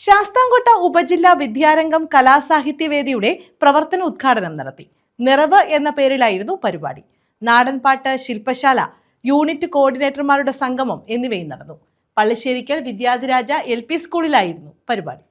ശാസ്താംകോട്ട ഉപജില്ലാ വിദ്യാരംഗം കലാസാഹിത്യവേദിയുടെ പ്രവർത്തന ഉദ്ഘാടനം നടത്തി. നിറവ് എന്ന പേരിലായിരുന്നു പരിപാടി. നാടൻപാട്ട്, ശില്പശാല, യൂണിറ്റ് കോർഡിനേറ്റർമാരുടെ സംഗമം എന്നിവയും നടന്നു. പള്ളിശ്ശേരിക്കൽ വിദ്യാധിരാജ LP സ്കൂളിലായിരുന്നു പരിപാടി.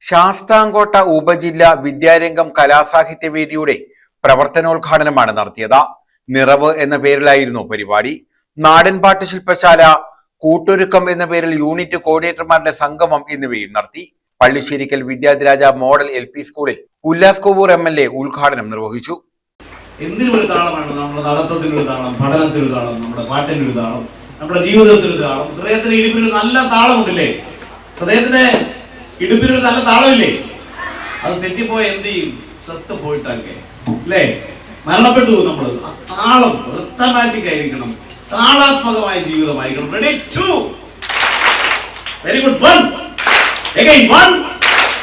ശാസ്താംകോട്ട ഉപജില്ലാ വിദ്യാരംഗം കലാസാഹിത്യവേദിയുടെ പ്രവർത്തനോദ്ഘാടനമാണ് നടത്തിയത്. നിറവ് എന്ന പേരിലായിരുന്നു പരിപാടി. നാടൻപാട്ട്, ശില്പശാല, കൂട്ടൊരുക്കം എന്ന പേരിൽ യൂണിറ്റ് കോർഡിനേറ്റർമാരുടെ സംഗമം എന്നിവയും നടത്തി. പള്ളിശ്ശേരിക്കൽ വിദ്യാധിരാജ മോഡൽ LP സ്കൂളിൽ ഉല്ലാസ് കോവൂർ MLA ഉദ്ഘാടനം നിർവഹിച്ചു. എന്തിനൊരു താളമാണ് നമ്മുടെ നടത്തത്തിനൊരു താളം, പഠനത്തിനൊരു താളം, നമ്മുടെ പാട്ടിനൊരു താളം, നമ്മുടെ ജീവിതത്തിനൊരു താളം, ഹൃദയത്തിന് ഇടിപ്പിനൊരു നല്ല താളമുണ്ടല്ലേ? ഹൃദയത്തിന് ഇടുപ്പിനൊരു നല്ല താളമില്ലേ? അത് തെറ്റിപ്പോയ എന്ത് ചെയ്യും? സത്ത് പോയിട്ടൊക്കെ അല്ലേ, മരണപ്പെട്ടു. നമ്മൾ ആ താളം റിത്തമാറ്റിക് ആയിരിക്കണം, താളാത്മകമായ ജീവിതമായിരിക്കണം. Ready to very good. One again, one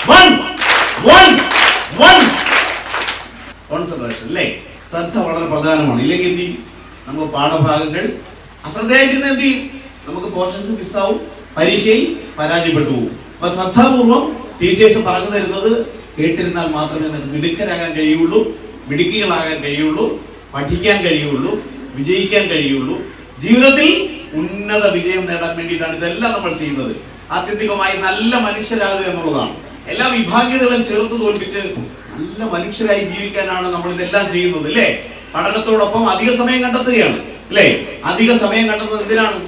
one one one. Concentration അല്ലേ, ശ്രദ്ധ വളരെ പ്രധാനമാണ്. ഇല്ലെങ്കിൽ എന്ത് ചെയ്യും? നമുക്ക് പാഠഭാഗങ്ങൾ അശ്രദ്ധയായിട്ടിരുന്ന എന്ത് ചെയ്യും? നമുക്ക് പോർഷൻസ് മിസ്സാവും, പരീക്ഷയിൽ പരാജയപ്പെട്ടു പോകും. അപ്പൊ ശ്രദ്ധാപൂർവം ടീച്ചേഴ്സ് പറഞ്ഞു തരുന്നത് കേട്ടിരുന്നാൽ മാത്രമേ നമുക്ക് മിടുക്കരാകാൻ കഴിയുള്ളൂ, മിടുക്കികളാകാൻ കഴിയുള്ളൂ, പഠിക്കാൻ കഴിയുള്ളൂ, വിജയിക്കാൻ കഴിയുള്ളൂ. ജീവിതത്തിൽ ഉന്നത വിജയം നേടാൻ വേണ്ടിയിട്ടാണ് ഇതെല്ലാം നമ്മൾ ചെയ്യുന്നത്. ആത്യന്തികമായി നല്ല മനുഷ്യരാകുക എന്നുള്ളതാണ്. എല്ലാ വിഭാഗീയതകളും ചേർത്ത് തോൽപ്പിച്ച് നല്ല മനുഷ്യരായി ജീവിക്കാനാണ് നമ്മൾ ഇതെല്ലാം ചെയ്യുന്നത് അല്ലേ? പഠനത്തോടൊപ്പം അധിക സമയം കണ്ടെത്തുകയാണ് അല്ലേ? അധിക സമയം കണ്ടെത്തുന്നത് എന്തിനാണ്?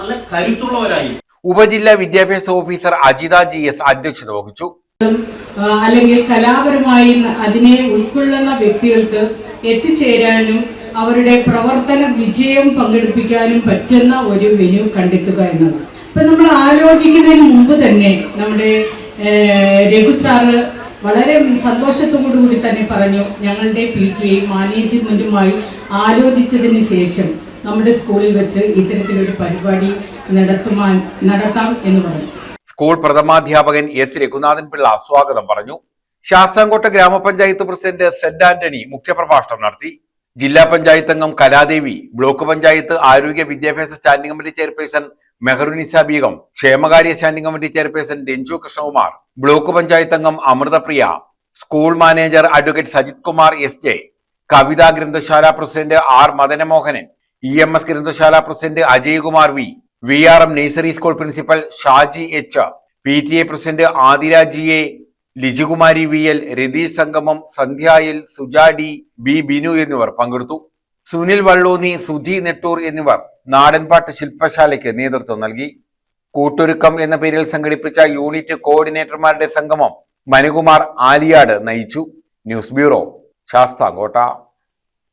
നല്ല കരുത്തുള്ളവരായി. ഉപജില്ലാ വിദ്യാഭ്യാസ ഓഫീസർ അജിത GS അധ്യക്ഷത വഹിച്ചു. അല്ലെങ്കിൽ കലാപരമായി അതിനെ ഉൾക്കൊള്ളുന്ന വ്യക്തികൾക്ക് എത്തിച്ചേരാനും അവരുടെ പ്രവർത്തന വിജയം പങ്കെടുപ്പിക്കാനും പറ്റുന്ന ഒരു വെന്യൂ കണ്ടെത്തുക എന്നത്. ഇപ്പൊ നമ്മൾ ആലോചിക്കുന്നതിന് മുമ്പ് തന്നെ നമ്മുടെ രഘു സാറ് വളരെ സന്തോഷത്തോടുകൂടി തന്നെ പറഞ്ഞു, ഞങ്ങളുടെ PTA മാനേജ്മെന്റുമായി ആലോചിച്ചതിന് ശേഷം നമ്മുടെ സ്കൂളിൽ വെച്ച് ഇത്തരത്തിലൊരു പരിപാടി നടത്താം എന്ന് പറഞ്ഞു. സ്കൂൾ പ്രഥമാധ്യാപകൻ S രഘുനാഥൻ പിള്ള സ്വാഗതം പറഞ്ഞു. ശാസ്താംകോട്ട ഗ്രാമപഞ്ചായത്ത് പ്രസിഡന്റ് സെന്റ് ആന്റണി മുഖ്യപ്രഭാഷണം നടത്തി. ജില്ലാ പഞ്ചായത്ത് അംഗം കലാദേവി, ബ്ലോക്ക് പഞ്ചായത്ത് ആരോഗ്യ വിദ്യാഭ്യാസ standing committee chairperson Meharunnisa Beegum, ക്ഷേമകാര്യ standing committee chairperson Ranju Krishnakumar, block panchayat അംഗം Amruthapriya, school manager advocate Sajith Kumar SJ, Kavitha ഗ്രന്ഥശാല പ്രസിഡന്റ് R മദനമോഹനൻ, EMS ഗ്രന്ഥശാല president Ajay Kumar VRM nursery school principal Shaji H, PTA president Athira GA, Lijikumari VL, Ratheesh Sangamam, Sandhya L, Suja D, B Binu എന്നിവർ പങ്കെടുത്തു. സുനിൽ വള്ളൂന്നി, സുധി നെട്ടൂർ എന്നിവർ നാടൻപാട്ട് ശില്പശാലയ്ക്ക് നേതൃത്വം നൽകി. കൂട്ടൊരുക്കം എന്ന പേരിൽ സംഘടിപ്പിച്ച യൂണിറ്റ് കോർഡിനേറ്റർമാരുടെ സംഗമം മനുകുമാർ ആലിയാട് നയിച്ചു. News bureau, Sasthamkotta.